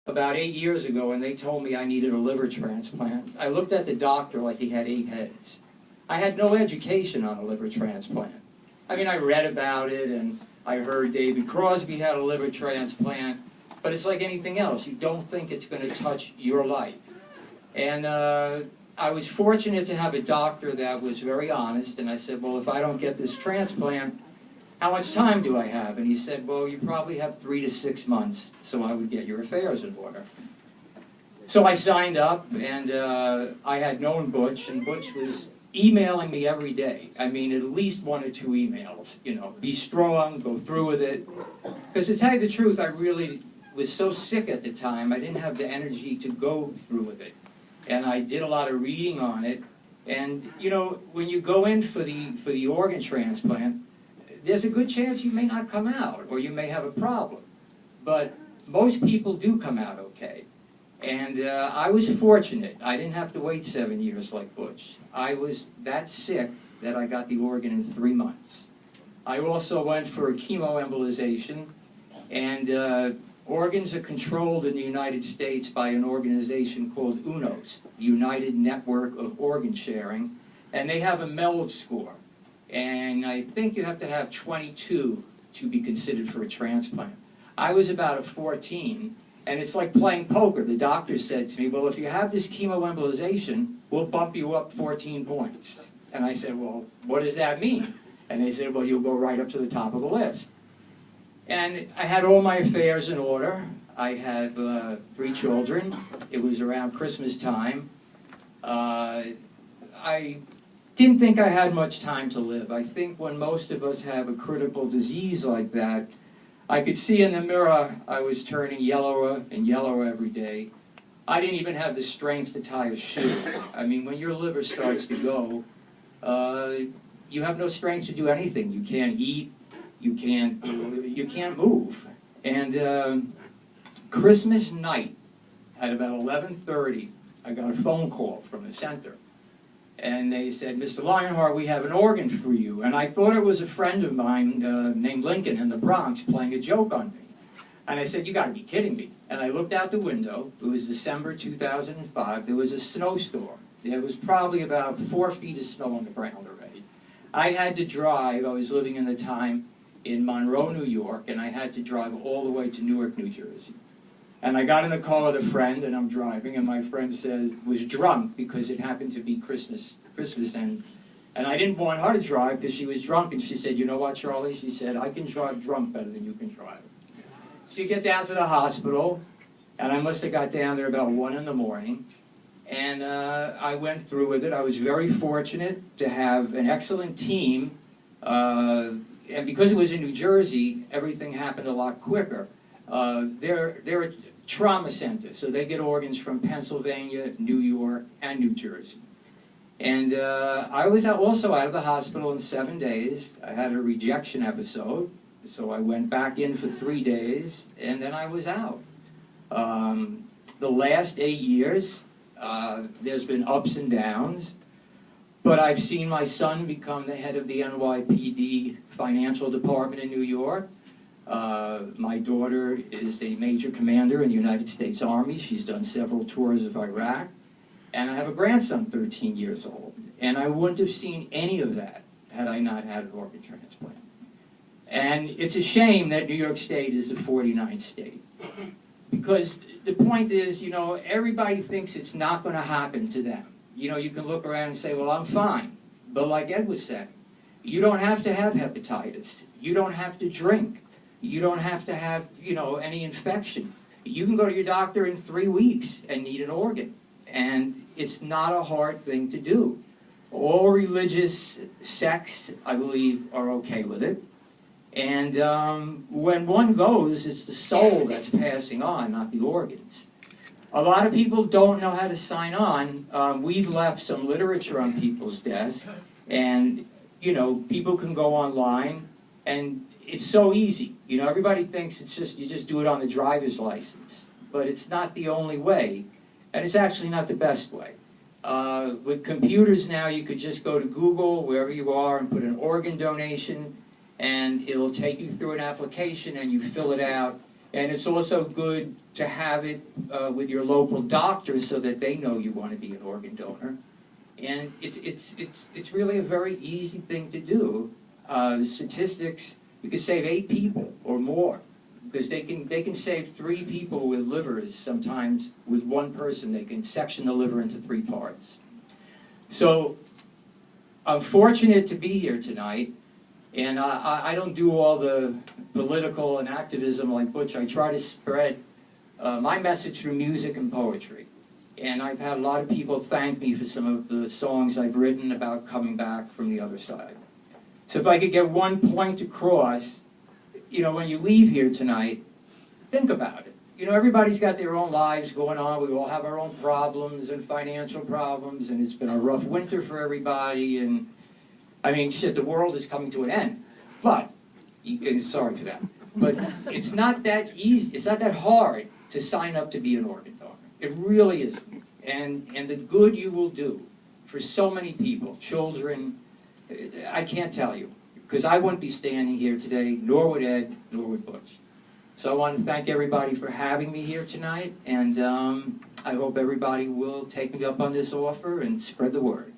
about 8 years ago, and they told me I needed a liver transplant. I looked at the doctor like he had 8 heads. I had no education on a liver transplant. I mean, I read about it, and I heard David Crosby had a liver transplant, but it's like anything else. You don't think it's going to touch your life. And I was fortunate to have a doctor that was very honest, and I said, well, if I don't get this transplant, how much time do I have? And he said, well, you probably have 3 to 6 months, so I would get your affairs in order. So I signed up, and I had known Butch, and Butch was emailing me every day. I mean, at least 1 or 2 emails. You know, be strong, go through with it. Because to tell you the truth, I really was so sick at the time, I didn't have the energy to go through with it. And I did a lot of reading on it. And, you know, when you go in for the organ transplant, there's a good chance you may not come out, or you may have a problem. But most people do come out okay. And I was fortunate. I didn't have to wait 7 years like Butch. I was that sick that I got the organ in 3 months. I also went for a chemoembolization, and organs are controlled in the United States by an organization called UNOS, United Network of Organ Sharing, and they have a MELD score. And I think you have to have 22 to be considered for a transplant. I was about a 14, and it's like playing poker. The doctor said to me, well, if you have this chemoembolization, we'll bump you up 14 points. And I said, well, what does that mean? And they said, well, you'll go right up to the top of the list. And I had all my affairs in order. I had 3 children. It was around Christmas time. I didn't think I had much time to live. I think when most of us have a critical disease like that, I could see in the mirror I was turning yellower and yellower every day. I didn't even have the strength to tie a shoe. I mean, when your liver starts to go, you have no strength to do anything. You can't eat, you can't move. And Christmas night, at about 11:30, I got a phone call from the center. And they said, Mr. Lyonhart, we have an organ for you. And I thought it was a friend of mine named Lincoln in the Bronx playing a joke on me. And I said, you gotta be kidding me. And I looked out the window. It was December 2005. There was a snowstorm. There was probably about 4 feet of snow on the ground already. I had to drive. I was living in the time in Monroe, New York, and I had to drive all the way to Newark, New Jersey. And I got in the car with a friend, and I'm driving, and my friend was drunk because it happened to be Christmas, and I didn't want her to drive because she was drunk, and she said, you know what, Charlie? She said, I can drive drunk better than you can drive. So you get down to the hospital, and I must have got down there about 1 in the morning, and I went through with it. I was very fortunate to have an excellent team, and because it was in New Jersey, everything happened a lot quicker. They're a trauma center, so they get organs from Pennsylvania, New York, and New Jersey. And I was also out of the hospital in 7 days. I had a rejection episode, so I went back in for 3 days, and then I was out. The last 8 years, there's been ups and downs, but I've seen my son become the head of the NYPD financial department in New York. My daughter is a major commander in the United States Army. She's done several tours of Iraq. And I have a grandson, 13 years old. And I wouldn't have seen any of that had I not had an organ transplant. And it's a shame that New York State is the 49th state. Because the point is, you know, everybody thinks it's not going to happen to them. You know, you can look around and say, well, I'm fine. But like Ed was saying, you don't have to have hepatitis. You don't have to drink. You don't have to have, you know, any infection. You can go to your doctor in 3 weeks and need an organ. And it's not a hard thing to do. All religious sects, I believe, are okay with it. And when one goes, it's the soul that's passing on, not the organs. A lot of people don't know how to sign on. We've left some literature on people's desks. And, you know, people can go online and it's so easy. You know, everybody thinks it's just, you just do it on the driver's license. But it's not the only way. And it's actually not the best way. With computers now, you could just go to Google, wherever you are, and put an organ donation, and it'll take you through an application, and you fill it out, And it's also good to have it with your local doctor so that they know you want to be an organ donor. And it's really a very easy thing to do. Statistics, you can save 8 people or more, because they can save 3 people with livers. Sometimes with one person they can section the liver into 3 parts. So I'm fortunate to be here tonight, and I don't do all the political and activism like Butch. I try to spread my message through music and poetry. And I've had a lot of people thank me for some of the songs I've written about coming back from the other side. So if I could get one point across, you know, when you leave here tonight, think about it. You know, everybody's got their own lives going on. We all have our own problems and financial problems, and it's been a rough winter for everybody. And I mean, shit, the world is coming to an end. But, and sorry for that, but it's not that easy, it's not that hard to sign up to be an organ donor. It really isn't. And the good you will do for so many people, children, I can't tell you. Because I wouldn't be standing here today, nor would Ed, nor would Butch. So I want to thank everybody for having me here tonight, and I hope everybody will take me up on this offer and spread the word.